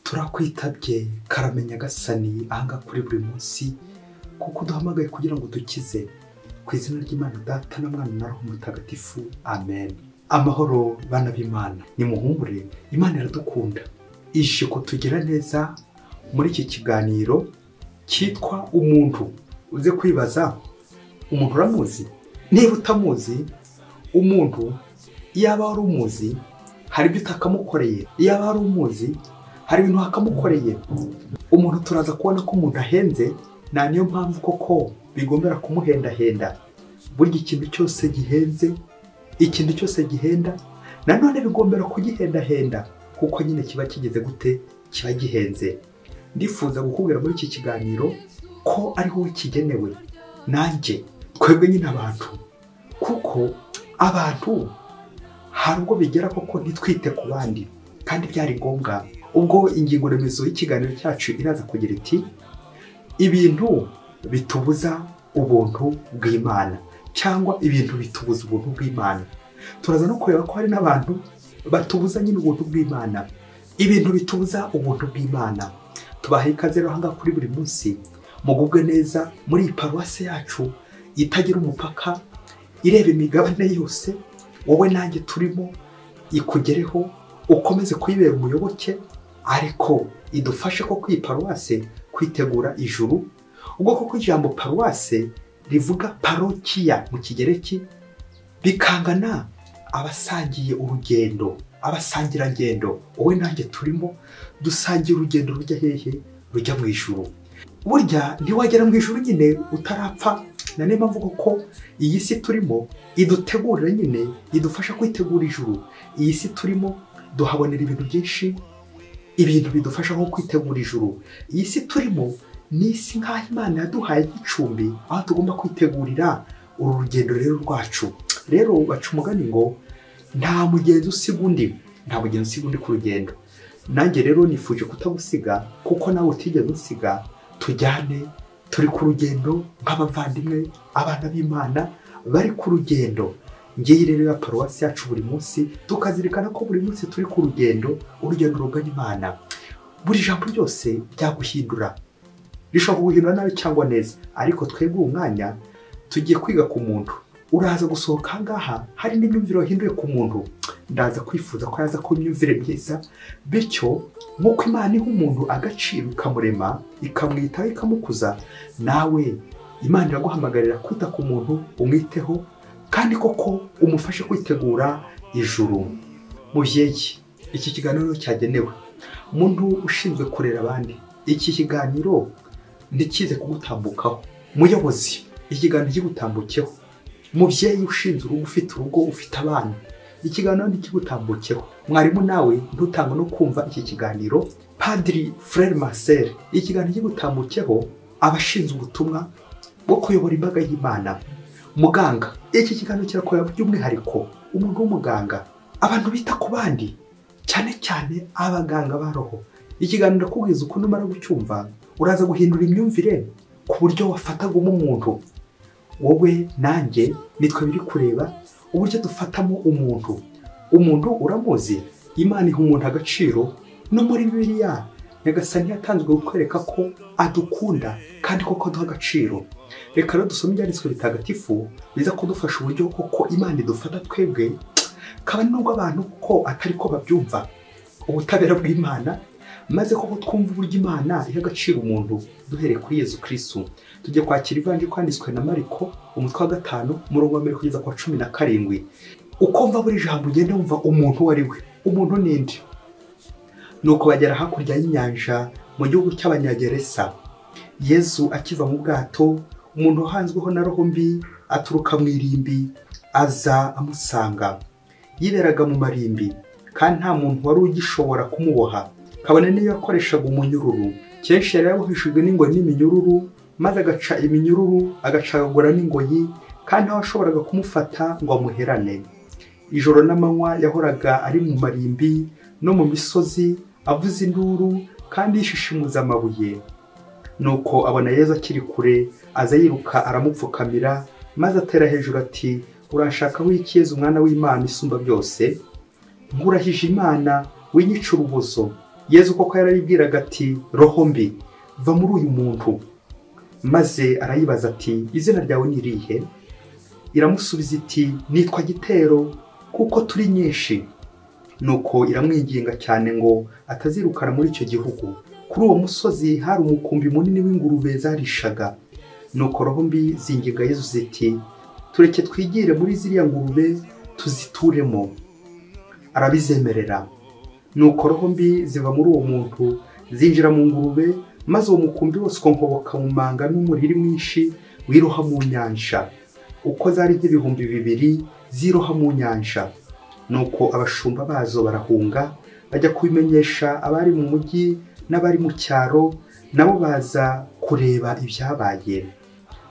turakwitabye karamenya gasani ahanga kuri buri munsi kuko duhamagaye kugira ngo dukize ku izina ry'Imana Data na Mwana na Roho Mutagatifu. Amen. Amahoro bana b'Imana, nimuhumure, Imana iradukunda ije kutugira neza muri iki kiganiro cyitwa umuntu. Uze kwibaza, umuntu uramuzi? Niba utamuzi, umuntu yaba ari umuzi hari ibyo utakamukoreye, yaba ari umuzi hari ibintu hakamukoreye. Umuntu turaza kubona ko umuntu ahenze, na niyo mpamvu koko bigombera kumuhendahenda. Burya ikintu cyose gihenze, ikintu cyose gihenda, nanone bigombera kugihendahenda kuko nyine kiba kigeze gute, kiba gihenze. Ndifuza gukubwira muri iki kiganiro ko ari wowe kigenewe, nanjye twebwe nyine abantu, kuko abantu hari ubwo bigera koko ntitwite ku bandi kandi byari ngombwa. Ubwo ingingo remezo y'ikiganiro cyacu iraza kugira iti ibintu bitubuza ubuntu bw'Imana, cyangwa ibintu bitubuza ubuntu bw'Imana. Turaza no kureba ko hari n'abantu batubuza nyine ubuntu bw'Imana, ibintu bitubuza ubuntu bw'Imana. Tubahaye ikaze rero hanga kuri buri munsi, mugubwe neza muri iyi paruwasi yacu itagira umupaka, ireba imigabane yose. Wowe nanjye turimo ikugereho, ukomeze kuyibera umuyoboke, ariko idufashe ko kuri paruwasi kwitegura ijuru. Ubwo koko ijambo paruwasi rivuga parokiya mu kigereki, bikangana abasangiye urugendo, abasangirangendo. Wowe nanjye turimo dusangiye urugendo rujya hehe? Rujya mu ijuru. Burya ntiwagera mu ijuru nyine utarapfa. Na niyo mpamvu ko iyi si turimo idutegurira nyine, idufasha kwitegura ijuru. Iyi si turimo duhabonera ibintu byinshi, ibintu bidufasha nko kwitegura ijuru. Iyi si turimo ni isi nk'aho Imana yaduhaye igicumbi, aho tugomba kwitegurira uru rugendo rero rwacu. Rero baca umugani ngo nta mugenzi usiga undi, nta mugenzi usiga undi ku rugendo. Nanjye rero nifuje kutagusiga kuko nawe utigeze usiga. Tujyane, turi ku rugendo nk'abavandimwe, abana b'Imana bari ku rugendo. Ngiye rero ya paruwasi yacu buri munsi tukazirikana ko buri munsi turi ku rugendo, urugendo rugana Imana. Buri jambo ryose ryaguhindura, rishobora kuguhindura nabi cyangwa neza, ariko twebwe umwanya tugiye kwiga ku muntu. Uraza gusohoka ahangaha hari n'imyumvire wahinduye ku muntu. Ndaza kwifuza ko yaza ku myumvire myiza, bityo nk'uko Imana iha umuntu agaciro ikamurema, ikamwitaho, ikamukuza, nawe Imana iraguhamagarira kwita ku muntu, umwiteho kandi koko umufashe kwitegura ijuru. Mubyeyi, iki kiganiro cyagenewe umuntu ushinzwe kurera abandi. Iki kiganiro ndikize kugutambukaho. Muyobozi, ikiganiro kigutambukeho. Mubyeyi ushinzwe urugo, ufite urugo, ufite abana, ikiganiro ndikigutambukeho. Mwarimu nawe ntutanga no kumva iki kiganiro. Padiri, Frère Marcel, ikiganiro kigutambukeho. Abashinzwe ubutumwa bwo kuyobora imbaga y'Imana. Muganga, iki kiganiro kirakorera by'umwihariko umuntu w'umuganga, abantu bita ku bandi, cyane cyane abaganga ba roho. Ikiganiro ndakubwiza uko numara gucyumva uraza guhindura imyumvire ku buryo wafatagamo umuntu. Wowe nanjye nitwe biri kureba uburyo dufatamo umuntu. Umuntu uramuzi? Imana iha umuntu agaciro, no muri Bibiliya Nyagasani yatanzwe kukwereka ko adukunda kandi koko aduha agaciro. Reka rero dusome ibyanditswe bitagatifu biza kudufasha uburyo koko Imana idufata twebwe, kabone nubwo abantu ko atari ko babyumva ubutabera bw'Imana, maze koko twumva uburyo Imana iha agaciro umuntu duhereye kuri Yesu Kristo. Tujye kwakira ivanjiri kwanditswe na Mariko umutwe wa 5 umurongo wa 1 kugeza kwa 17. Ukomva buri jambo ugenda wumva umuntu wari we. Umuntu ninde? Nuko bagera hakurya y'inyanja mu gihugu cy'Abanyageresa. Yesu akiva mu bwato, umuntu uhanzweho na roho mbi aturuka mu irimbi aza amusanga. Yiberaga mu marimbi kandi nta muntu wari ugishobora kumuboha, kabone niyo yakoreshaga umunyururu. Kenshi yari yaboheshejwe n'ingoyi n'iminyururu, maze agaca iminyururu agacagagura n'ingoyi, kandi aho washoboraga kumufata ngo amuherane. Ijoro n'amanywa yahoraga ari mu marimbi no mu misozi avuza induru kandi yishishimuza amabuye. Nuko abona Yesu akiri kure, aza yiruka aramupfukamira, maze atera hejuru ati, uranshaka w'iki Yesu, umwana w'Imana isumba byose? Nkurahije Imana winyica urubozo Yezu koko yarayibwiraga ati roho mbi va muri uyu muntu, maze arayibaza ati izina ryawe ni irihe? Iramusubiza iti nitwa Gitero kuko turi nyinshi. Nuko iramwinginga cyane ngo atazirukana muri icyo gihugu. Kuri uwo musozi hari umukumbi munini w'ingurube zarishaga. Nuko roho mbi zinginga Yezu ziti tureke twigire muri ziriya ngurube tuzituremo. Arabizemerera. Nuko roho mbi ziva muri uwo muntu zinjira mu ngurube, maze uwo mukumbi wose ukonkoboka mu manga n'umuriri mwinshi wiroha mu nyanja. Uko zari nk'ibihumbi 2 ziroha mu nyanja. Nuko abashumba bazo barahunga bajya kubimenyesha abari mu mujyi n'abari mu cyaro, nabo baza kureba ibyabaye.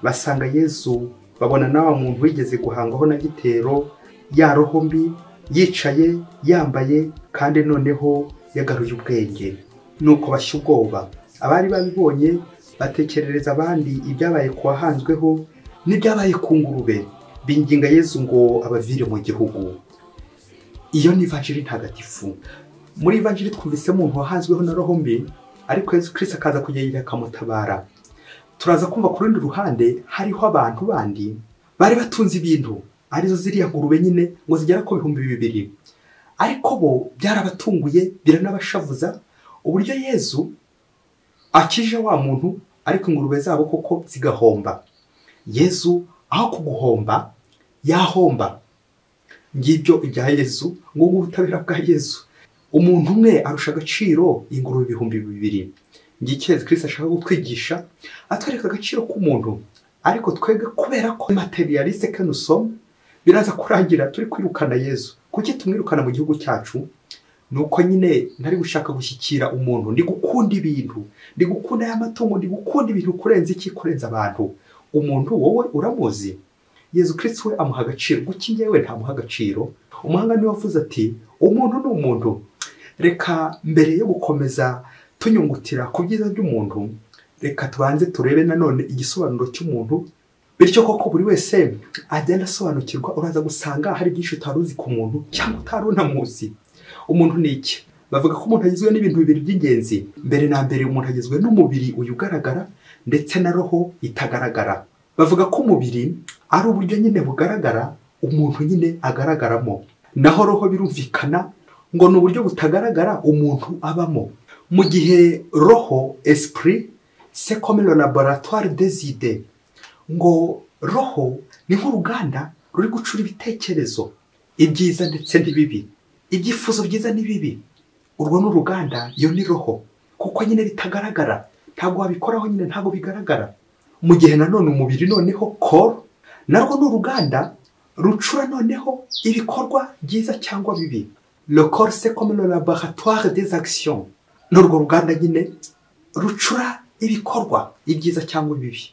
Basanga Yezu, babona nawa muntu wigeze guhangaho na Gitero, ya roho mbi yicaye yambaye kandi noneho yagaruye ubwenge. Nuko bashya ubwoba. Abari babibonye batekerereza abandi ibyabaye kuwahanzweho n'ibyabaye ku ngurube, binginga Yezu ngo abavire mu gihugu. Iyo ni ivanjiri ntagatifu. Muri ivanjiri twumvisemo umuntu wahanzweho na roho mbi, ariko Yezu Kristo akaza kugenda akamutabara. Turaza kumva ku rundi ruhande hariho abantu bandi bari batunze ibintu, arizo ziriya ngurube nyine ngo zigera ku 2,000, ariko bo byarabatunguye biranabashavuza uburyo Yezu akije wa muntu, ariko ingurube zabo koko zigahomba. Yezu aho kuguhomba yahomba. Ngibyo ibya Yezu, ngo ubutabera bwa Yezu. Umuntu umwe arusha agaciro ingurube 2,000. Ngicyo Yezu Kristo ashaka gutwigisha, atwereka agaciro k'umuntu. Ariko twebwe kubera ko materialiste que nous sommes, biraza kurangira turi kwirukana Yezu. Kuki tumwirukana mu gihugu cyacu? Nuko nyine ntari gushaka gushyikira umuntu, ndi gukunda ibintu, ndi gukunda y'amatungo, ndi gukunda ibintu kurenza iki, kurenza abantu. Umuntu wowe uramuzi? Yezu Kristo we amuha agaciro, guki njyewe ntamuha agaciro? Umuhanga niwe wavuze ati umuntu ni umuntu. Reka mbere yo gukomeza tunyungutira ku byiza by'umuntu, reka tubanze turebe nanone igisobanuro cy'umuntu, bityo koko buri wese agenda asobanukirwa. Uraza gusanga hari byinshi utaruzi ku muntu cyangwa utarunamuzi. Umuntu ni iki? Bavuga ko umuntu agizwe n'ibintu 2 by'ingenzi. Mbere na mbere umuntu agizwe n'umubiri uyu ugaragara ndetse na roho itagaragara. Bavuga ko umubiri ari uburyo nyine bugaragara umuntu nyine agaragaramo, naho roho birumvikana ngo ni uburyo butagaragara umuntu abamo. Mu gihe roho, esprit, c'est comme le laboratoire des idées. Ngo roho ni nk'uruganda ruri gucura ibitekerezo, ibyiza ndetse n'ibibi, ibyifuzo byiza n'ibibi. Urwo ni uruganda, iyo ni roho, kuko nyine bitagaragara, ntabwo wabikoraho nyine, ntabwo bigaragara. Mu gihe nanone umubiri noneho corps, narwo ni uruganda rucura noneho ibikorwa byiza cyangwa bibi. Le corps c'est comme le laboratoire des actions. N'urwo ruganda nyine rucura ibikorwa ibyiza cyangwa bibi.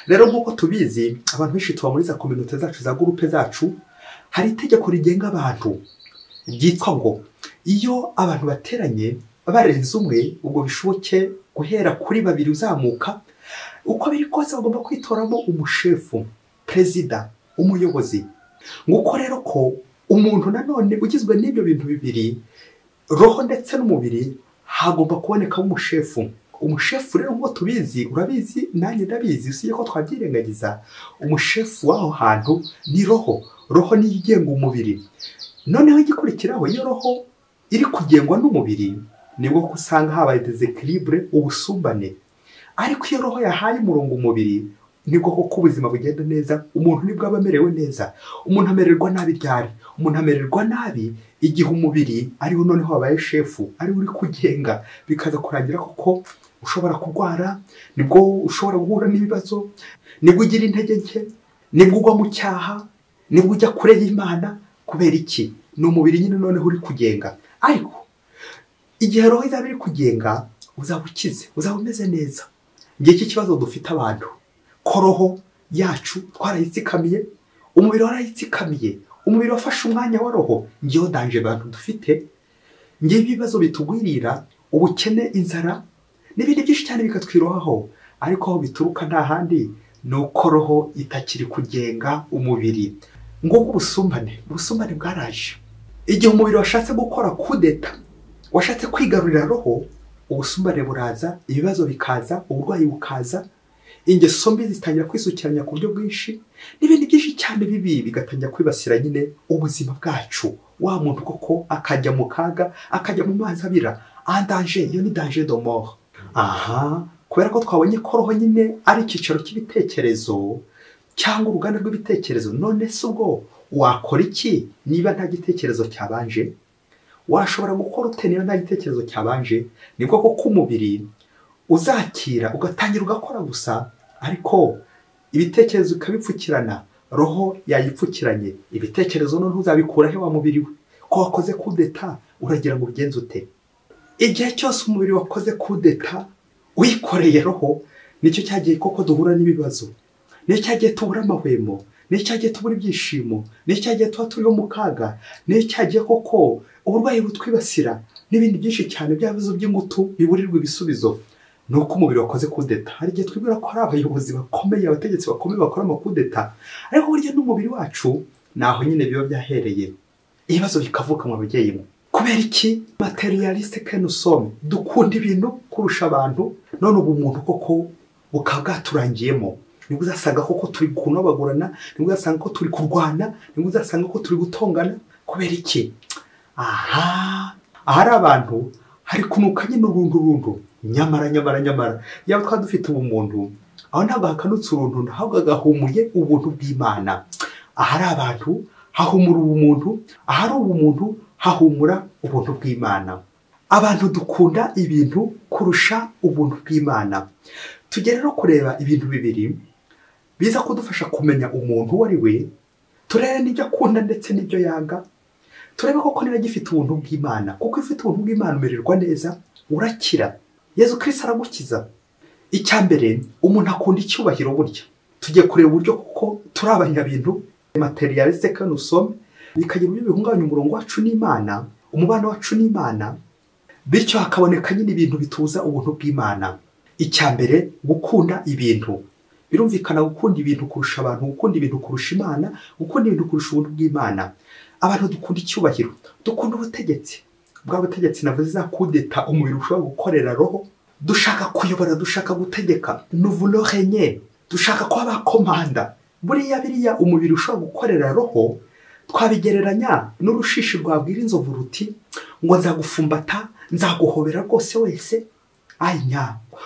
Rero nk'uko tubizi, abantu benshi tuba muri za communauté zacu, za groupe zacu, hari itegeko rigenga abantu ryitwa ngo iyo abantu bateranye barenze umwe, ubwo bishoboke guhera kuri 2 uzamuka, uko biri kose bagomba kwitoramo umushefu, perezida, umuyobozi. Nguko rero ko umuntu nanone ugizwe n'ibyo bintu 2, roho ndetse n'umubiri, hagomba kuboneka umushefu. Umushefu rero nk'uko tubizi, urabizi nanjye ndabizi, usiye ko twabyirengagiza, umushefu w'aho hantu ni roho. Roho ni igenga umubiri. Noneho igikurikiraho, iyo roho iri kugengwa n'umubiri, nibwo usanga habaye deséquilibre, ubusumbane. Ariko iyo roho yahaye umurongo umubiri, nibwo koko ubuzima bugenda neza, umuntu nibwo aba amerewe neza. Umuntu amererwa nabi ryari? Umuntu amererwa nabi igihe umubiri ariho noneho wabaye shefu, ari uri kugenga, bikaza kurangira koko ushobora kurwara, nibwo ushobora guhura n'ibibazo, nibwo ugira intege nke, nibwo ugwa mu cyaha, nibwo ujya kure y'Imana. Kubera iki? Ni umubiri nyine noneho uri kugenga. Ariko igihe roho izaba iri kugenga, uzaba ukize, uzaba umeze neza. Ngiye iki kibazo dufite abantu, ko roho yacu twarayitsikamiye, umubiri warayitsikamiye, umubiri wafashe umwanya wa roho. Ngiyo danje abantu dufite, ngiye ibibazo bitugwirira, ubukene, inzara n'ibindi byinshi cyane bikatwirohaho. Ariko aho bituruka nta handi, nuko roho itakiri kugenga umubiri. Ngo ubusumbane bwaraje. Igihe umubiri washatse gukora kudeta washatse kwigarurira roho, ubusumbane buraza, ibibazo bikaza, uburwayi bukaza, ingeso mbi zitangira kwisukiranya ku buryo bwinshi, n'ibindi byinshi cyane bibi bigatangira kwibasira nyine ubuzima bwacu. Wa muntu koko akajya mu kaga, akajya mu mazi abira, andanje, iyo ni danger de mort. Kubera ko twabonye ko roho nyine ari icyicaro cy'ibitekerezo cyangwa uruganda rw'ibitekerezo, none se ubwo wakora iki niba nta gitekerezo cyabanje? Washobora gukora ute niba nta gitekerezo cyabanje? Ni koko ko umubiri uzakira ugatangira ugakora gusa, ariko ibitekerezo ukabipfukirana, roho yayipfukiranye. Ibitekerezo none uzabikura he wa mubiri we? Ko wakoze kudeta uragira ngo ubigenze ute? Igihe cyose umubiri wakoze kudeta wikoreye roho, nicyo cyagiye koko duhura n'ibibazo, nicyo cyagiye tubura amahwemo, nicyo cyagiye tubura ibyishimo, nicyo cyagiye tuba turiho mu kaga, nicyo cyagiye koko uburwayi butwibasira, n'ibindi byinshi cyane by'abibazo by'ingutu biburirwa ibisubizo. Nuko umubiri wakoze kudeta. Hari igihe twibwira ko hari abayobozi bakomeye, abategetsi bakomeye bakora amakudeta, ariko burya n'umubiri wacu naho nyine biba byahereye, ibibazo bikavuka mu babyeyi mwe. Kubera iki? Materialiste que nous sommes, dukunda ibintu kurusha abantu, none ubu umuntu koko bukaba bwaturangiyemo. Nibwo uzasanga koko turi kunobagurana, nibwo uzasanga ko turi kurwana, nibwo uzasanga ko turi gutongana. Kubera iki? Ahari abantu hari kunuka nyine urundu. Nyamara yaba twaba dufite ubumuntu, aho ntabwo hakanutse uruntu, ahubwo agahumuye ubuntu bw'Imana. Ahari abantu hahumura ubumuntu, ahari ubumuntu hahumura ubuntu bw'Imana. Abantu dukunda ibintu kurusha ubuntu bw'Imana. Tugere rero kureba ibintu bibiri biza kudufasha kumenya umuntu uwo ari we, turebe n'ibyo akunda ndetse n'ibyo yanga, turebe koko niba gifite ubuntu bw'Imana. Kuko ifite ubuntu bw'Imana umererwa neza, urakira. Yesu Kristo aragukiza. Icya mbere, umuntu akunda icyubahiro burya. Tugiye kureba uburyo kuko turi abanyabintu, materialiste que nous sommes, bikagira uburyo bihungabanya umurongo wacu n'Imana, umubano wacu n'Imana, bityo hakaboneka nyine ibintu bituza ubuntu bw'Imana. Icya mbere, gukunda ibintu. Birumvikana gukunda ibintu kurusha abantu, gukunda ibintu kurusha Imana, gukunda ibintu kurusha ubuntu bw'Imana. Abantu dukunda icyubahiro, dukunda ubutegetsi. Bwa butegetsi navuze za kudeta umubiri ushobora gukorera roho, dushaka kuyobora, dushaka gutegeka, nous voulons régner, dushaka kuba abakomanda. Biriya umubiri ushobora gukorera roho, twabigereranya n'urushishi rwabwira inzovu ruti ngo nzagufumbata, nzaguhobera rwose wese.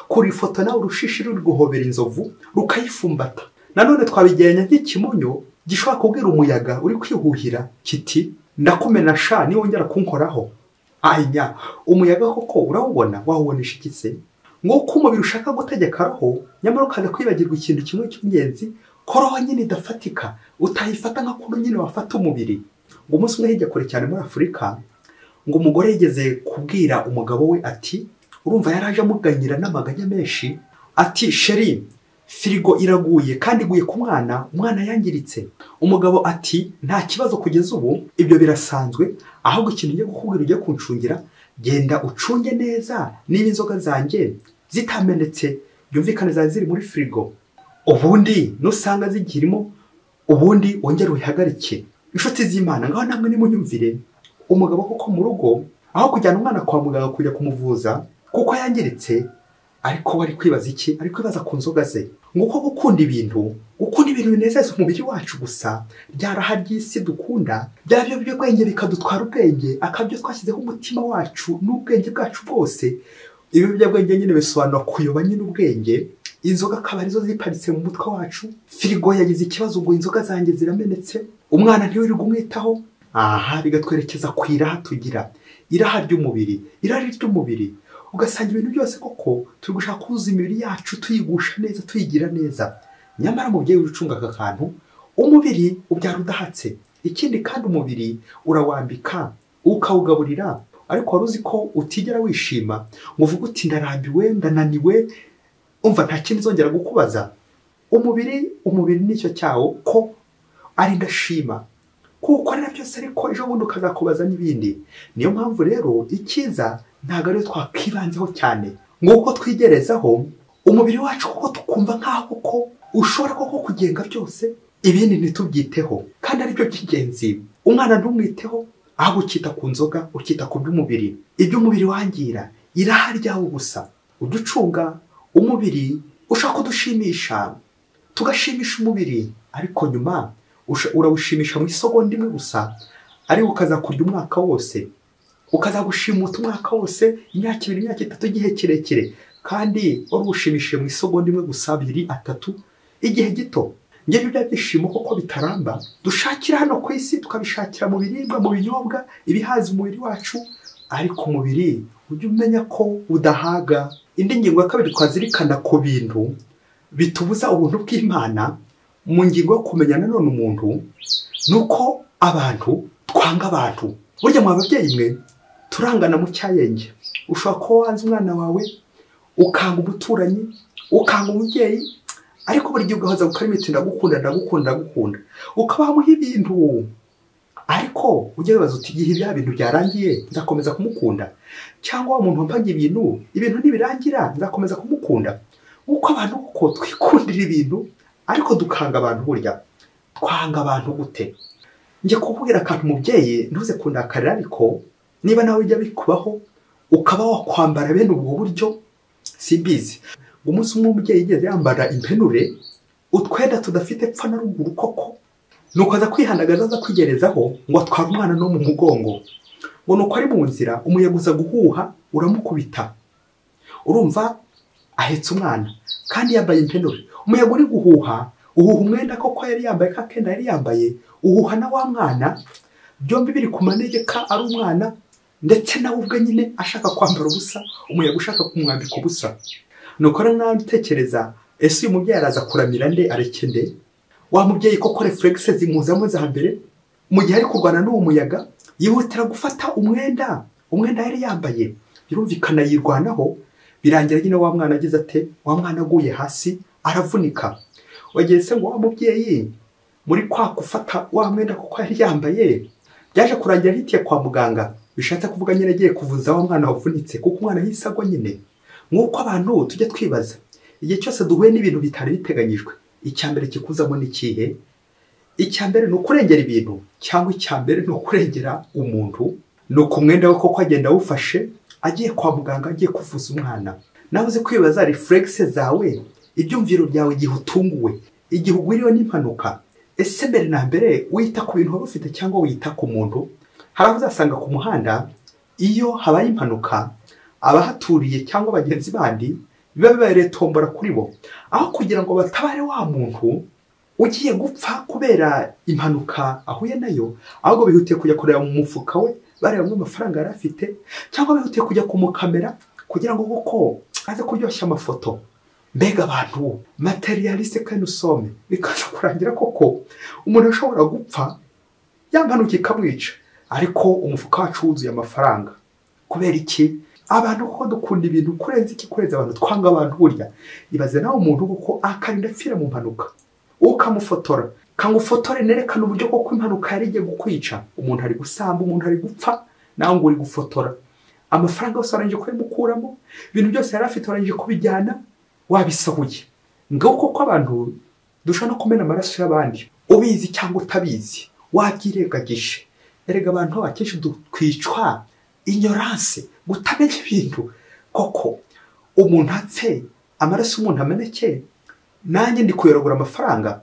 Kuri ifoto nawe urushishi ruri guhobera inzovu rukayifumbata. Nanone twabigereranya nk'ikimonyo gishobora kubwira umuyaga uri kwihuhira kiti ndakumena sha niwongera kunkoraho. Umuyaga koko urawubona, wawubonesha iki se? Nguko umubiri ushaka gutegeka roho, nyamara ukaza kwibagirwa ikintu kimwe cy'ingenzi, ko roho nyine idafatika, utayifata nka kuno nyine wafata umubiri. Ngo umunsi umwe hirya kure cyane muri Afurika, ngo umugore yigeze kubwira umugabo we ati, urumva yaraje amuganyira n'amaganya menshi, ati sheri, firigo iraguye kandi iguye ku mwana, umwana yangiritse. Umugabo ati nta kibazo kugeza ubu, ibyo birasanzwe, ahubwo ikintu ngiye kukubwira ugiye kuncungira, genda ucunge neza niba inzoga zanjye zitamenetse, byumvikane zari ziri muri firigo, ubundi nusanga zigirimo, ubundi wongere uyihagarike. Inshuti z'Imana, ngaho namwe nimunyumvire. Umugabo koko mu rugo, aho kujyana umwana kwa muganga kujya kumuvuza kuko yangiritse, ariko wari kwibaza iki? Ari kwibaza ku nzoga ze. Nguko gukunda ibintu binezeza umubiri wacu gusa, byaraha ry'isi dukunda, byabyo by'ubwenge bikadutwara ubwenge, akabyo twashyizeho umutima wacu n'ubwenge bwacu bwose. Ibi by'ubwenge nyine bisobanura kuyoba nyine ubwenge. Inzoga akaba arizo ziparitse mu mutwe wacu, firigo yagize ikibazo ngo inzoga zanjye ziramenetse, umwana ntiwirirwa umwitaho. Bigatwerekeza ku iraha tugira, iraha ry'umubiri, irari ry'umubiri. Ugasanga ibintu byose koko turi gushaka kuzuza imibiri yacu, tuyigusha neza, tuyigira neza. Nyamara mubyeyi ucunga aka kantu, umubiri ubyara udahatse. Ikindi kandi umubiri urawambika, ukawugaburira, ariko wari uzi ko utigera wishima ngo uvuge uti ndarambiwe, ndananiwe, umva nta kindi nzongera gukubaza. Umubiri nicyo cyawo ko ari ndashima, kuko ari byose, ariko ejo bundi ukazakubaza n'ibindi. Niyo mpamvu rero icyiza ntabwo ariyo twakibanzeho cyane, nguko twigerezaho umubiri wacu kuko tukumva nk'aho ko ushobora koko kugenga byose, ibindi ntitubyiteho kandi aribyo by'ingenzi. Umwana ntumwiteho, aho ukita ku nzoga ukita ku by'umubiri. Iby'umubiri wangira iraharyaho gusa. Ujye ucunga umubiri ushaka kudushimisha, tugashimisha umubiri, ariko nyuma urawushimisha mu isegonda imwe gusa, ariko ukaza kurya umwaka wose, ukazagushimuta umwaka wose, imyaka 2 imyaka 3, igihe kirekire, kandi wari uwushimishije mu isegonda imwe gusa, 2 3, igihe gito. Njye bya byishimo koko bitaramba dushakira hano ku isi, tukabishakira mu biribwa, mu binyobwa, ibihaza umubiri wacu, ariko umubiri ujye umenya ko udahaga. Indi ngingo ya 2 twazirikana ku bintu bitubuza ubuntu bw'Imana. Mu ngingo yo kumenya nanone umuntu, nuko abantu twanga abantu. Burya mu babyeyi mwe turangana mu cyayenge. Ushobora ko wanze umwana wawe, ukanga umuturanyi, ukanga umubyeyi, ariko buri gihe ugahoza gukarimita ndagukunda, ukabamuha ibintu, ariko ujye wibaza uti igihe bya bintu byarangiye nzakomeza kumukunda, cyangwa umuntu wambaye ibintu nibirangira nzakomeza kumukunda. Uko abantu uko twikundira ibintu ariko dukanga abantu. Burya twanga abantu gute? Njye kubwira akantu umubyeyi ntuze kundakarira, ariko niba nawe ujya bikubaho ukaba wakwambara bene ubwo buryo, simbizi. Umunsi umwe umubyeyi yigeze yambara impenure, utwenda tudafite pfa na ruguru koko, nuko aza kwihandagaza, aza kwigerezaho ngo atware umwana no mu mugongo, ngo nuko ari mu nzira umuyaga uza guhuha uramukubita. Urumva ahetse umwana kandi yambaye impenure, umuyaga uri guhuha, uhuha umwenda koko yari yambaye, kakenda yari yambaye, uhuha na wa mwana, byombi biri ku manegeka, ari umwana ndetse nawe ubwe nyine ashaka kwambara ubusa, umuyaga ushaka kumwambika ubusa. Nuko rero nawe utekereza, ese uyu mubyeyi araza kuramira nde, areke nde? Wa mubyeyi koko reflexes zimuzamo za mbere, mu gihe ari kurwana n'uwo muyaga, yihutira gufata umwenda yari yambaye, birumvikana yirwanaho, birangira nyine wa mwana agize ate, wa mwana aguye hasi aravunika. Wagiye se ngo wa mubyeyi muri kwa gufata wa mwenda kuko yari yambaye, byaje kurangira hitiye kwa muganga, bishatse kuvuga nyine agiye kuvuza wa mwana wavunitse, kuko umwana yisagwa nyine. Nk'uko abantu tujya twibaza, igihe cyose duhuye n'ibintu bitari biteganyijwe, icyambere kikuzamo n'ikihe? Icyambere ni ukurengera ibintu, cyangwa icyambere ni ukurengera umuntu. Nuko umwenda we koko agenda awufashe, agiye kwa muganga, agiye kuvuza umwana. Nawe uzi kwibaza reflexes zawe, ibyumviro byawe igihe utunguwe, igihe ugwiriwe n'impanuka, ese mbere na mbere wita ku bintu wari ufite cyangwa wita ku muntu? Hari aho uzasanga ku muhanda iyo habaye impanuka, abahaturiye cyangwa abagenzi bandi biba bibaye tombora kuri bo, aho kugira ngo batabare wa muntu ugiye gupfa kubera impanuka ahuye nayo, ahubwo bihutiye kujya kureba mu mufuka we, bareba amafaranga yari afite, cyangwa bihutiye kujya kumukamera kugira ngo koko aze kuryoshya amafoto. Mbega abantu materialiste kandi usome, bikaza kurangira koko umuntu ashobora gupfa yampanuka ikamwica, ariko umufuka wacu wuzuye amafaranga. Kubera iki? Abantu koko dukunda ibintu kurenza iki? Kurenza abantu, twanga abantu. Burya ibaze nawe umuntu kuko akarinda apfira mu mpanuka, ukamufotora, kangufotore nerekana uburyo koko impanuka yari igiye gukwica. Umuntu ari gusamba, umuntu ari gupfa, nawe ngo uri gufotora. Amafaranga yose arangije kubimukuramo, ibintu byose yari afite arangije kubijyana, wabisahuye. Ngaho koko abantu dushaka no kumena amaraso y'abandi, ubizi cyangwa utabizi, wabyirengagije. Erega abantu akenshi twicwa ignorance, gutamenya ibintu. Koko umuntu apfe, amaraso umuntu ameneke, nanjye ndi kuyoragura amafaranga,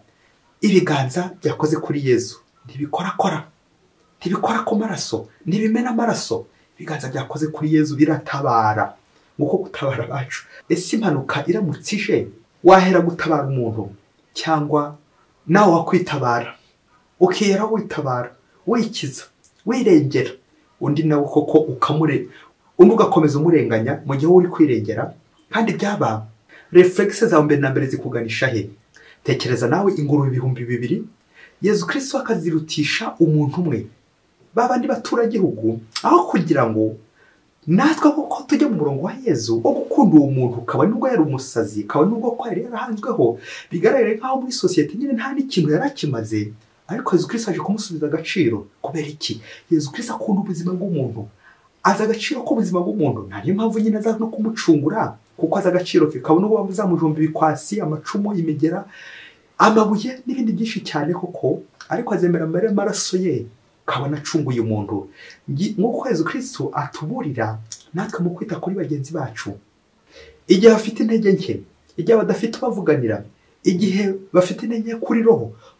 ibiganza byakoze kuri Yezu ntibikora ku maraso, ntibimena amaraso. Ibiganza byakoze kuri Yezu biratabara, nguko gutabara bacu. Ese impanuka iramutse ije, wahera gutabara umuntu cyangwa nawe wakwitabara? Ukiyera witabara, wikiza, wirengera undi nawe koko ukamure, undi ugakomeza umurenganya mu gihe uri kwirengera. Kandi byaba reflexes zawe mbere na mbere zikuganisha he? Tekereza nawe ingurube 2,000 Yezu Kristo akazirutisha umuntu umwe, babandi baturagihugu, aho kugira ngo natwe koko tujye mu murongo wa Yezu wo gukunda uwo muntu, kaba nubwo yari umusazi, kaba nubwo ko yari yarahanzweho, bigaragare nkaho muri society nyine nta n'ikintu yarakimaze, ariko Yezu Kristo aje kumusubiza agaciro. Kubera iki? Yezu Kristo akunda ubuzima bw'umuntu, aza agaciro k'ubuzima bw'umuntu. Nta niyo mpamvu nyine aza no kumucungura, kuko aza agaciro ke, kaba nubwo bazamujomba ibikwasi, amacumu, imigera, amabuye n'ibindi byinshi cyane koko, ariko azemera mbere amaraso ye kabona acunguye umuntu. Nk'uko Yesu Kristo atuburira natwe mu kwita kuri bagenzi bacu, igihe bafite intege nke, igihe badafite ubavuganira, igihe bafite intege kuri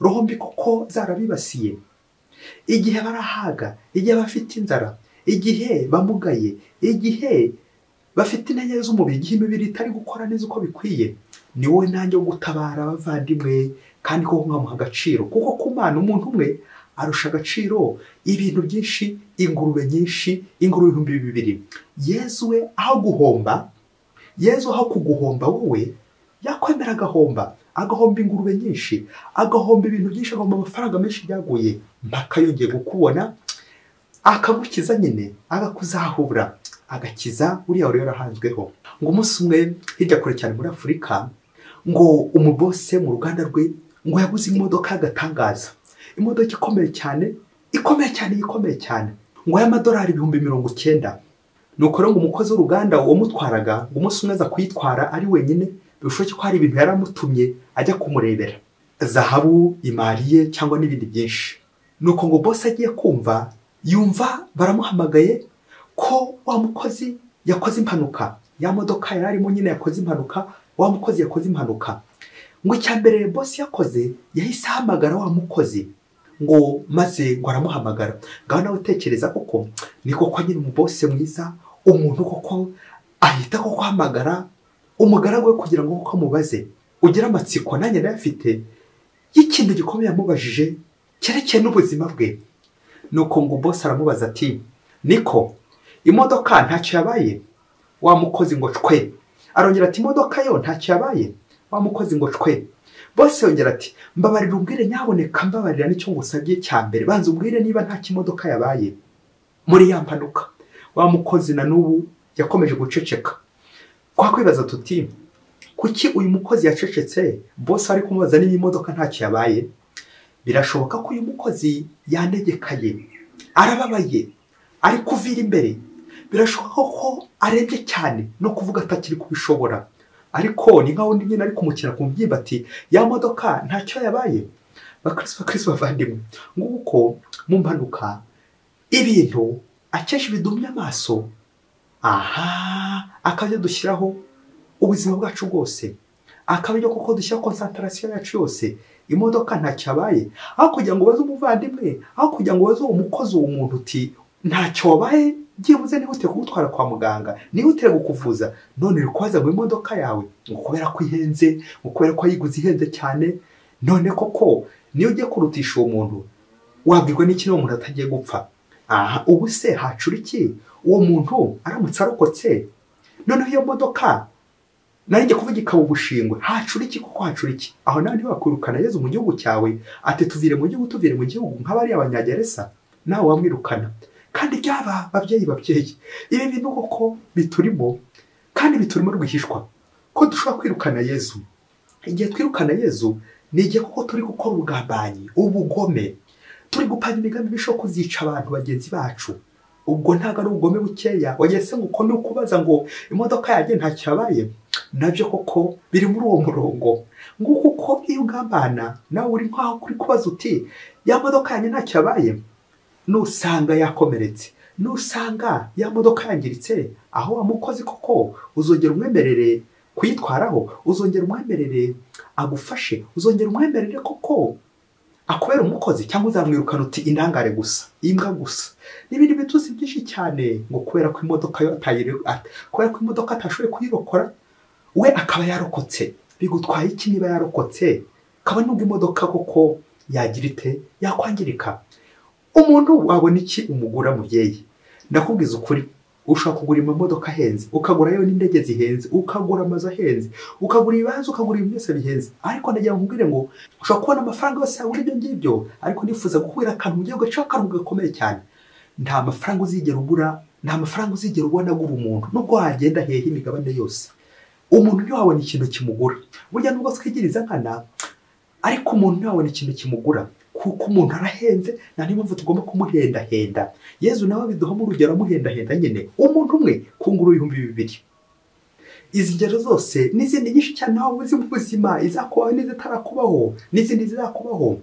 roho mbi koko zarabibasiye, igihe barahaga, igihe bafite inzara, igihe bamugaye, igihe bafite intege z'umubiri, igihe imibiri itari gukora neza uko bikwiye, ni wowe nanjye wo gutabara abavandimwe kandi ko nkamuha agaciro, kuko ku Mana umuntu umwe arusha agaciro ibintu byinshi, ingurube nyinshi, ingurube 2,000. Yezu we aho guhomba, Yezu aho kuguhomba wowe yakwemera agahomba ingurube nyinshi, agahomba ibintu byinshi, agahomba amafaranga menshi byaguye, mpaka yongeye gukubona akagukiza nyine, agakuzahura, agakiza uriya wari yarahanzweho. Ngo umunsi umwe hirya kure cyane muri Afurika, ngo umubose mu ruganda rwe ngo yaguze imodoka y'agatangaza, imodoka ikomeye cyane, ngo y'amadolari 90,000. Nuko rero ngo umukozi w'uruganda wamutwaraga ngo umunsi umwe aza kuyitwara ari wenyine, bishoboke ko hari ibintu yaramutumye ajya kumurebera, zahabu, imariye cyangwa n'ibindi byinshi. Nuko ngo boss agiye kumva, yumva baramuhamagaye ko wa mukozi yakoze impanuka, ya modoka yararimo nyine yakoze impanuka, wa mukozi yakoze impanuka. Ngo icyambere boss yakoze yahise ahamagara wa mukozi, ngo maze ngo aramuhamagara. Ngaho nawe utekereza koko ni koko nyine umubose mwiza, umuntu koko ahita koko hamagara umugaragu we kugira ngo koko mubaze, ugira amatsiko nanjye ndayafite y'ikintu gikomeye yamubajije cyerekeye n'ubuzima bwe. Nuko ngo boss aramubaza ati, niko imodoka ntacyo yabaye? Wa mukozi ngo cwe. Arongera ati, imodoka yo ntacyo yabaye? Wa mukozi ngo cwe. Boss yongera ati, mbabarira umbwire nyaboneka, mbabarira nicyo ngusabye cyambere, banza umbwire niba nta kimodoka yabaye muri ya mpanuka. Wa mukozi na n'ubu yakomeje guceceka. Kwa kwibaza tuti, kuki uyu mukozi yacecetse boss ari kumubaza niba imodoka ntacyo yabaye? Birashoboka ko uyu mukozi yanegekaye, arababaye, ari kuvira imbere. Birashoboka ko arebye cyane no kuvuga atakiri kubishobora, ariko ni nkaho nyine ari kumukira ku mbyimba ati, ya modoka ntacyo yabaye. Bakristo bavandimwe, nguko mu mpanuka ibintu akesha bidumye amaso, akabyo dushyiraho ubuzima bwacu bwose, akabyo koko dushyira concentration yacu yose, imodoka ntacyo yabaye, aho kugira ngo baze umuvandimwe, aho kugira ngo baze umukozi w'umuntu uti ntacyo wabaye, byibuze nihute kugutwara kwa muganga, nihute kukuvuza, none uri kwaza mu imodoka yawe ngo kubera ko ihenze, ngo kubera ko yiguze ihenze cyane. None koko niyo ugiye kurutisha uwo muntu, wabwirwa n'iki n'uwo muntu atagiye gupfa? Ubu se hacura iki uwo muntu aramutse arokotse? None iyo modoka narinjye kuvuga ikaba ubushingwe, hacura iki koko, hacura iki? Aho nawe ntiwakwirukana Yezu mu gihugu cyawe ati tuvire mu gihugu nk'abari abanyagereza, nawe wamwirukana? Kandi byaba babyeyi, ibi bintu koko biturimo, kandi biturimo rwihishwa ko dushobora kwirukana Yezu. Igihe twirukana Yezu ni igihe koko turi gukora ubugambanyi, ubugome, turi gupanga imigambi bishobora kuzica abantu bagenzi bacu. Ubwo ntago ari ubugome bukeya, wageze ngo uko ni ukubaza ngo imodoka yagiye ntacyo yabaye, nabyo koko biri muri uwo murongo. Nguko uko iyo ugambana nawe uri nkaho kuri kubaza uti, ya modoka yanjye ntacyo yabaye, nusanga yakomeretse, nusanga ya modoka yangiritse, aho wamukozi koko uzongera umwemerere kuyitwaraho, uzongera umwemerere agufashe, uzongera umwemerere koko akubera umukozi, cyangwa uzamwirukana uti indangare gusa, imbwa gusa, n'ibindi bituzi byinshi cyane, ngo kubera ko imodoka yo kubera ko imodoka atashoboye kuyirokora, we akaba yarokotse. Bigutwaye iki niba yarokotse? Kaba nubwo imodoka koko yagira ite, yakwangirika. Umuntu wabona iki umugura mubyeyi? Ndakubwiza ukuri, ushaka kugura imodoka ahenze, ukagura yo n'indege zihenze, ukagura amazu ahenze, ukagura ibibanza, ukagura ibintu byose bihenze, ariko ndagira ngo nkubwire ngo ushaka kubona amafaranga yose yawe ibyo ngibyo, ariko nifuza gukwira akantu mu gihugu cyawe, akantu gakomeye cyane. Nta mafaranga uzigera ubura, nta mafaranga uzigera ubona agura umuntu, nubwo wagenda hehe imigabane yose. Umuntu ntiwabona ikintu kimugura. Burya nubwo twigiriza nkana, ariko umuntu ntiwabona ikintu kimugura, kuko umuntu arahenze, nta n'impamvu tugomba kumuhendahenda. Yezu nawe biduhamo urugero amuhendahenda nyine, umuntu umwe ku nguru 2,000. Izi ngero zose n'izindi nyinshi cyane aho uzi mu buzima, izakubaho n'izitarakubaho, n'izindi zizakubaho.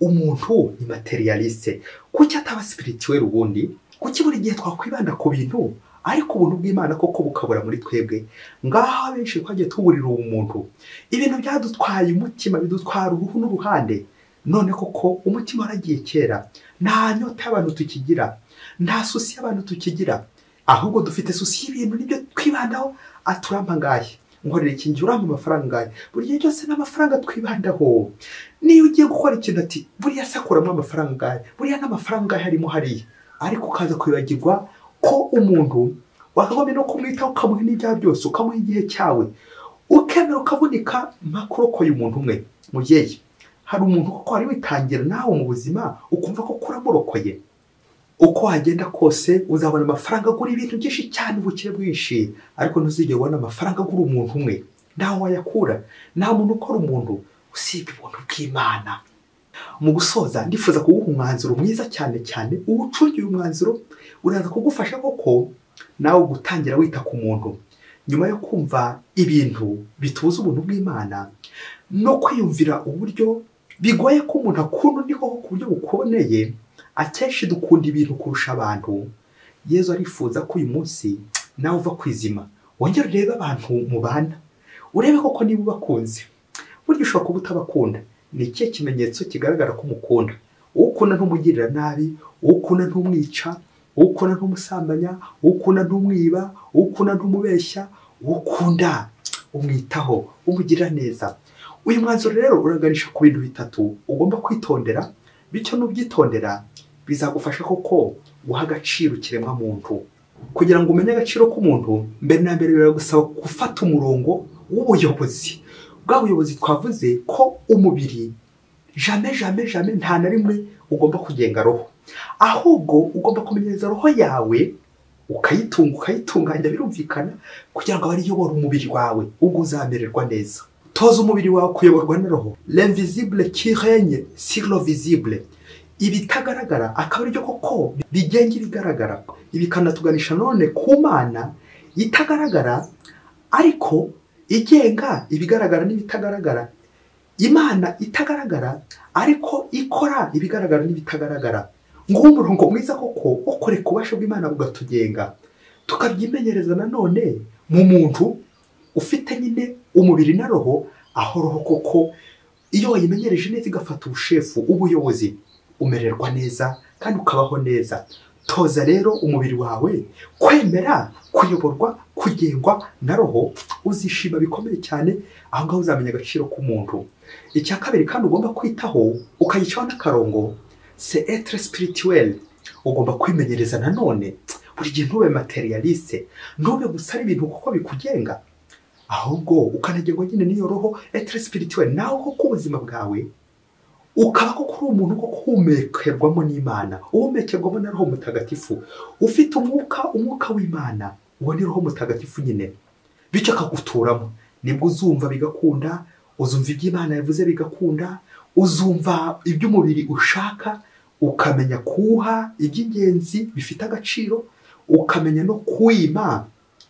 umuntu ni materialiste, kuki ataba spirituel ubundi? Kuki buri gihe twakwibanda ku bintu ariko ubuntu bw'Imana koko bukabura muri twebwe? Ngaho benshi twagiye tuburira umuntu, ibintu byadutwaye umutima, bidutwara uruhu n'uruhande. None koko umutima waragiye kera, nta nyota y'abantu tukigira, nta susi y'abantu tukigira, ahubwo dufite susi y'ibintu, nibyo twibandaho. Aturamba ngahe, nkorera iki, njye urampa amafaranga ngahe, buri gihe cyose n'amafaranga twibandaho. Niyo ugiye gukora ikintu ati buriya sakuramo amafaranga ngahe, buriya n'amafaranga ngahe harimo hariya, ariko ukaza kwibagirwa ko umuntu wakagombye no kumwitaho, ukamuha n'ibyaha byose, ukamuha igihe cyawe, ukemera ukavunika mpakurokoye umuntu umwe. Mubyeyi, hari umuntu koko wari witangira nawe mu buzima ukumva ko kuramurokoye. Uko wagenda kose uzabona amafaranga agura ibintu byinshi cyane, ubukire bwinshi, ariko ntuzigere ubona amafaranga agura umuntu umwe. Ntaho wayakura, nta muntu ukora umuntu usibye ubuntu bw'Imana. Mu gusoza ndifuza kuguha umwanzuro mwiza cyane cyane, uwucungiye umwanzuro uraza kugufasha koko nawe gutangira wita ku muntu, nyuma yo kumva ibintu bitubuza ubuntu bw'Imana no kwiyumvira uburyo bigoye ko umuntu akunda undi koko ku buryo bukuboneye. Akenshi dukunda ibintu kurusha abantu. Yezu arifuza ko uyu munsi nawe uva kwizima, wongere urebe abantu mubana, urebe koko niba ubakunze. Burya ushobora kuba utabakunda, ni ikihe kimenyetso kigaragara ko umukunda? Uwo ukunda ntumugirira nabi, uwo ukunda ntumwica, uwo ukunda ntumusambanya, uwo ukunda ntumwiba, uwo ukunda ntumubeshya, uwo ukunda umwitaho, umugirira neza. Uyu mwanzuro rero uraganisha ku bintu bitatu ugomba kwitondera, bityo nubyitondera bizagufasha koko guha agaciro ikiremwa muntu. Kugira ngo umenye agaciro k'umuntu, mbere na mbere biragusaba gufata umurongo w'ubuyobozi. Bwa buyobozi twavuze ko umubiri jamais nta na rimwe ugomba kugenga roho, ahubwo ugomba kumenyereza roho yawe, ukayitunganya birumvikana, kugira ngo ari yobora umubiri wawe, ubwo uzamererwa neza. Toza umubiri wawe kuyoborwa na roho. L'invisible qui règne sur le visible. Ibitagaragara akaba aribyo koko bigenga ibigaragara. Ibikanatuganisha none ku Mana itagaragara ariko igenga ibigaragara n'ibitagaragara. Imana itagaragara ariko ikora ibigaragara n'ibitagaragara. Nguwo umurongo mwiza koko ukoreka ububasha bw'Imana bugatugenga, tukabyimenyereza nanone mu muntu ufite nyine umubiri na roho, aho roho koko iyo wayimenyereje neza igafata ubushefu, ubuyobozi, umererwa neza kandi ukabaho neza. Toza rero umubiri wawe kwemera kuyoborwa, kugengwa na roho, uzishima bikomeye cyane. Aho ngaho uzamenya agaciro k'umuntu. Icya kabiri kandi ugomba kwitaho ukayicaho n'akarongo, c'est être spirituel. Ugomba kwimenyereza nanone buri gihe ntube materialiste, ntube gusara ibintu kuko bikugenga, ahubwo ukanagengwa nyine n'iyo roho, être spirituel. Nawe koko ubuzima bwawe ukaba ko kuri umuntu ko kumekerwamo n'Imana, umekerwamo na roho mutagatifu, ufite umwuka w'Imana, uwo ni roho mutagatifu nyine, bityo akaguturamo. Nibwo uzumva bigakunda, uzumva iby'Imana yavuze bigakunda, uzumva iby'umubiri ushaka, ukamenya kuha iby'ingenzi bifite agaciro, ukamenya no kwima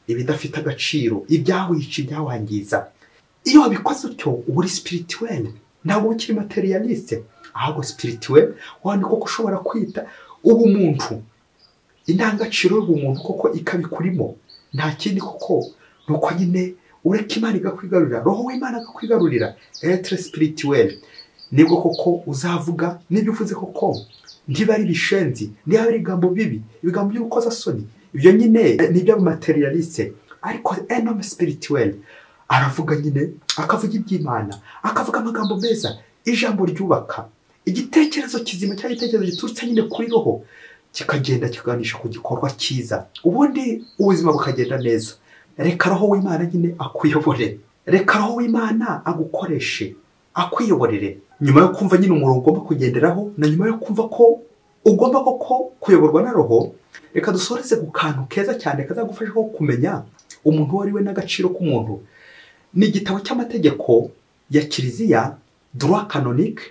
ibidafite agaciro, ibyawica, ibyawangiza. Iyo wabikoze utyo uba uri spirituel, ntabwo ukiri materialiste, ahubwo spirituel. Wani koko ushobora kwita ubumuntu, indangagaciro y'ubumuntu koko ikabikurimo. Nta kindi koko nuko nyine ureka Imana igakwigarurira, roho w'Imana agakwigarurira. Être spirituel nibwo koko uzavuga n'ibyo uvuze koko ntiba ari bishenzi, niba ari ibigambo bibi, ibigambo by'urukozasoni, ibyo nyine nibyo materialiste. Ariko un homme spirituel aravuga nyine, akavuga iby'Imana, akavuga amagambo meza, ijambo ryubaka, igitekerezo kizima cyangwa igitekerezo giturutse nyine kuri roho, kikagenda kiganisha ku gikorwa cyiza, ubundi ubuzima bukagenda neza. Reka roho w'Imana nyine akuyobore, reka roho w'Imana agukoreshe, akwiyoborere. Nyuma yo kumva nyine umurongo ugomba kugenderaho, na nyuma yo kumva ko ugomba koko kuyoborwa na roho, reka dusoreze ku kantu keza cyane kazagufasha ko kumenya umuntu uwo ari we n'agaciro k'umuntu. Ni igitabo cy'amategeko ya Kiliziya, droit canonique,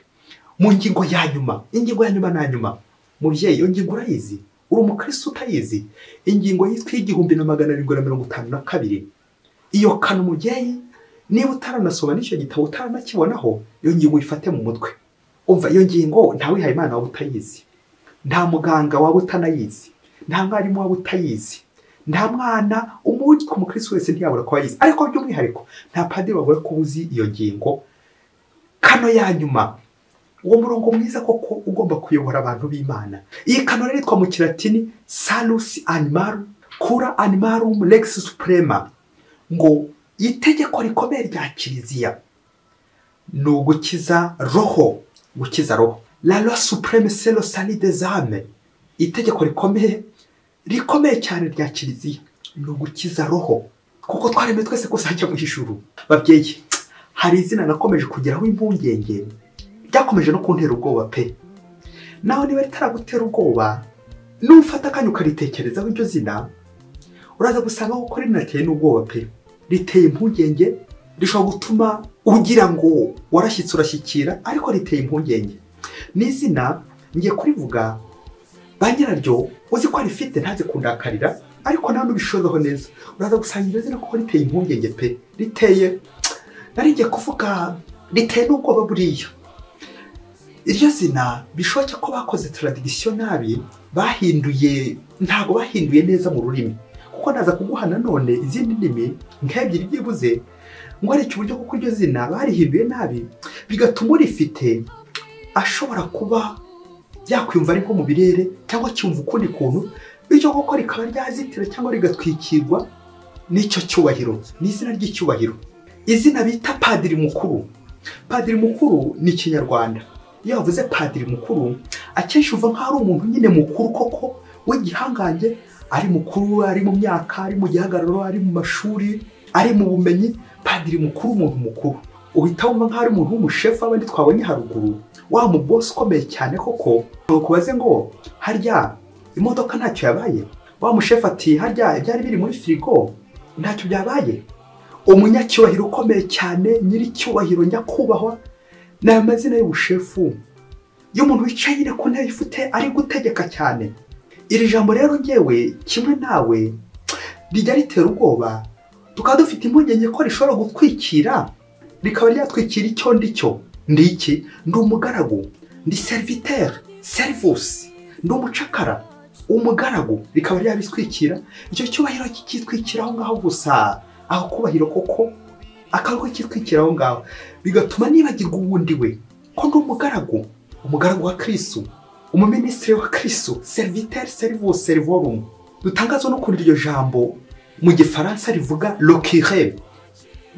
mu ngingo ya nyuma. Ingingo ya nyuma na nyuma, mubyeyi, iyo ngingo urayizi? Uri umukristo utayizi? Ingingo yitwa 1752. Iyo kano mubyeyi, niba utaranasoma n'icyo gitabo utaranakibonaho, iyo ngingo uyifate mu mutwe. umva iyo ngingo nta wihaye Imana waba utayizi, nta muganga waba utanayizi, nta mwarimu waba utayizi, nta mwana umugi ku mukristo wese ntiyabura ko ayizi, ariko by'umwihariko nta padiri wabura ko uzi iyo ngingo kano ya nyuma. Uwo murongo mwiza koko ugomba kuyobora abantu b'Imana. Iyi kano rero yitwa mu Kilatini salus animarum cura animarum lex suprema, ngo itegeko rikomeye rya kiliziya ni ugukiza roho, gukiza roho. La loi supreme c'est le salut des âmes. Itegeko rikomeye cyane rya kiliziya ni ugukiza roho, kuko twaremwe twese kusajya mu ijuru. Babyeyi, hari izina nakomeje kugeraho impungenge, byakomeje no kuntera ubwoba pe. Naho niba ritaragutera ubwoba, nufata akanya ukaritekerezaho iryo zina, uraza gusanga ko rinateye n'ubwoba pe. Riteye impungenge, rishobora gutuma ugira ngo warashyitse urashyikira, ariko riteye impungenge. Ni izina ngiye kurivuga, ba nyiraryo uzi ko rifite ntaze kundakarira, ariko nta n'ubishozaho neza. Uraza gusanga iryo zina ko riteye impungenge pe. Narigiye kuvuga riteye n'ubwoba buriya. Iryo zina bishoboke ko bakoze tradition nabi, ntago bahinduye neza mu rurimi, kuko naza kuguha nanone izindi ndimi nk'ebyiri byibuze ngo areke uburyo kuko iryo zina barihinduye nabi, bigatuma urifite ashobora kuba yakwiyumva ari nko mu birere cyangwa cyumva ukundi kuntu, bityo koko rikaba ryazitira cyangwa rigatwikirwa n'icyo cyubahiro. Ni izina ry'icyubahiro, izina bita padiri mukuru. Padiri mukuru ni Ikinyarwanda. Iyo bavuze padiri mukuru, akenshi uva nk'aho ari umuntu nyine mukuru koko w'igihangange, ari mukuru, ari mu myaka, ari mu gihagararo, ari mu mashuri, ari mu bumenyi. Padiri mukuru, umuntu mukuru. Uhita wumva nk'aho ari umuntu w'umushefu abandi twabonye haruguru, wa mu boss ukomeye cyane koko. Ukubaze ngo harya imodoka ntacyo yabaye, wa mushefu ati harya ibyari biri muri firigo ntacyo byabaye. Umunyacyubahiro ukomeye cyane, nyiricyubahiro, nyakubahwa, ni amazina y'ubushefu y'umuntu wicaye nyine ku ntebe ifite ari gutegeka cyane. Iri jambo rero ngewe kimwe nawe rijya ritera ubwoba, tukaba dufite impungenge ko rishobora gutwikira, rikaba ryatwikira icyo ndicyo. Ndi iki? Ndi umugaragu, ndi serviteur, servus, ndi umucakara, umugaragu. Rikaba ryabitwikira, icyo cyubahiro kikitwikira aho ngaho gusa, aho kubahiro koko akaruko kitwikira aho ngaho, bigatuma nibagirwa ubundi we ko ndi umugaragu wa Kristo, umuministre wa Kristo, serviteur, servus, servorum. Dutangazwa no kuri iryo jambo mu Gifaransa rivuga le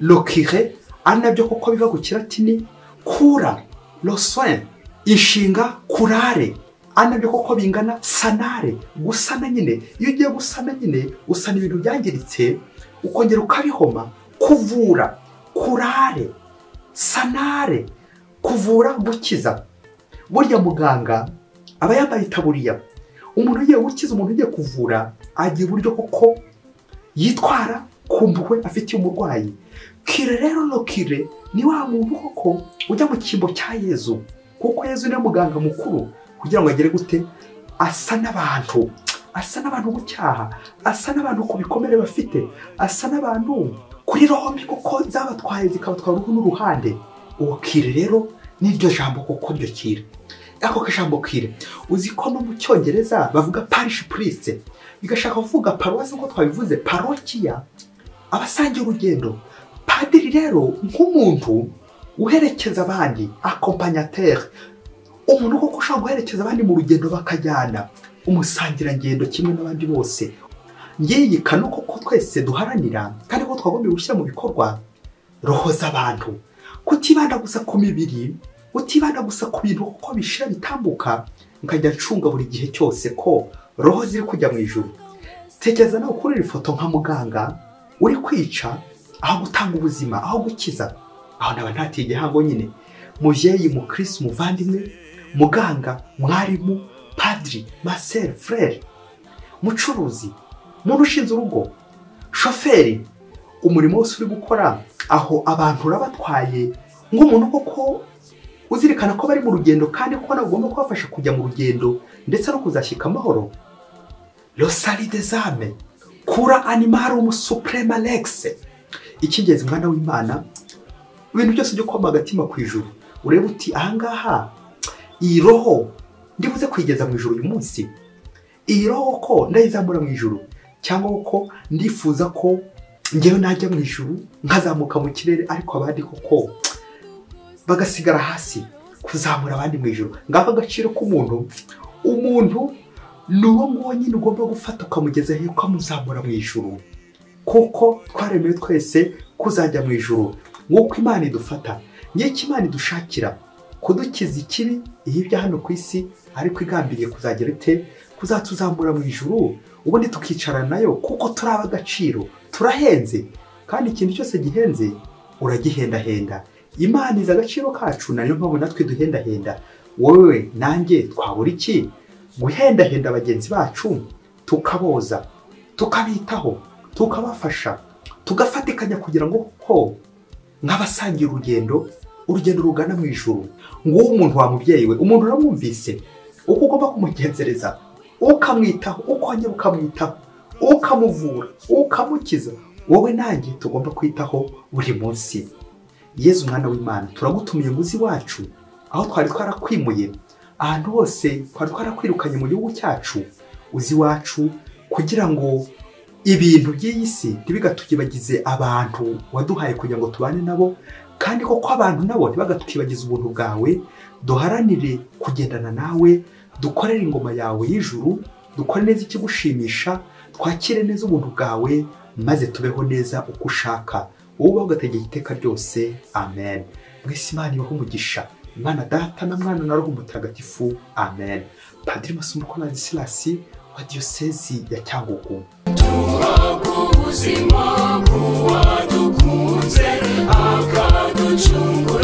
curé, anabyo koko biva ku Kilatini cura, le soin, inshinga curare, anabyo koko bingana sanare, gusana nyine. Iyo ugiye gusana nyine usana ibintu byangiritse ukongera ukabihoma. Kuvura, kurare, sanare, kuvura, gukiza. Burya muganga aba yambaye itaburiya. Umuntu ugiye gukiza, umuntu ugiye kuvura, agiye uburyo koko yitwara kumbuwe afitiye umurwayi. Kire rero no kire ni wa muntu koko ujya mu kimbo cya Yezu, kuko Yezu ni muganga mukuru, kugira ngo agere gute asa n'abantu gucyaha, asa n'abantu ku bikomere bafite, asa n'abantu kuri roho mbi kuko zabatwaye zikabatwara uruhu n'uruhande. Uwo kire rero n'iryo jambo koko ryo kire. Ako kajambo kire uzi ko no mu Cyongereza bavuga parish priest, bigashaka kuvuga paroisse ngo twabivuze parokia, abasangiye urugendo. Padiri rero nk'umuntu uherekeza abandi, accompagnateur, umuntu koko ushaka guherekeza abandi mu rugendo bakajyana, umusangira ngendo kimwe n'abandi bose. Ngiye kano koko twese duharanira kandi ko twagomba gushyira mu bikorwa roho z'abantu, kutibanda gusa ku mibiri, utibanda gusa ku bintu kuko bishira bitambuka, nkajya ncunga buri gihe cyose ko roho ziri kujya mu ijuru. Tekereza nawe kuri iri foto nka muganga uri kwica aho gutanga ubuzima, aho gukiza. Aho naba ntatiye igihango nyine. Muvyeyi, mukristo, muvandimwe, muganga, mwarimu, padri, maser, frere, mucuruzi, muntu ushinze urugo, shoferi, umurimo wose uri gukora aho abantu urabatwaye, nk'umuntu koko uzirikana ko bari mu rugendo kandi ko nagomba kubafasha kujya mu rugendo ndetse no kuzashyika amahoro. Le salut des âmes, cura animarum suprema lex. Icyingenzi mwana w'Imana, ibintu byose byo kwama agatima ku ijuru, urebe uti ahangaha iyi roho ndibuze kwigeza mu ijuru uyu munsi, iyi roho ko ndayizamura mu ijuru, cyangwa ko ndifuza ko ngewe najya mu ijuru nkazamuka mu kirere ariko abandi koko bagasigara hasi, kuzamura abandi mu ijuru. Ngaho agaciro k'umuntu, umuntu ni uwo nguwo nyine ugomba gufata ukamugeza he, ukamuzamura mu ijuru, kuko twaremewe twese kuzajya mu ijuru nk'uko Imana idufata. Nyeki Imana idushakira kudukiza ikibi ibya hano ku isi, ariko igambiriye kuzagera ite, kuzatuzamura mu ijuru, ubundi tukicara nayo, kuko turi ab'agaciro, turahenze, kandi ikintu cyose gihenze uragihendahenda. Imana izi agaciro kacu, nayo mpamvu natwe duhendahenda. Wowe nanjye twabura iki? Guhendahenda bagenzi bacu, tukaboza, tukabitaho, tukabafasha, tugafatikanya kugira ngo ko nk'abasangiye urugendo rugana mu ijuru. Nguwo umuntu wa mubyeyi we, umuntu uramwumvise, uko ugomba kumugenzereza, ukamwitaho, ukongera ukamwitaho, ukamuvura, ukamukiza. Wowe nanjye tugomba kwitaho buri munsi. Yezu mwana w'Imana, turagutumiye muzi wacu, aho twari twarakwimuye, ahantu hose twari twarakwirukanye mu gihugu cyacu, uzi wacu, kugira ngo ibintu by'iyi si ntibigatukibagize abantu waduhaye kugira ngo tubane nabo, kandi koko abantu nabo ntibagatukibagize ubuntu bwawe. Duharanire kugendana nawe, dukorere ingoma yawe y'ijuru, dukore neza ikigushimisha, twakire neza ubuntu bwawe, maze tubeho neza uko ushaka, wowe ugategeka iteka ryose. Amen. Mwese Imana ibahe umugisha, Imana Data na Mwana na Roho Mutagatifu. Amen. Padiri Masumbuko Ladislas wa Diyosezi ya Cyangugu. Ubuzima bwawe dukunze akaducungura.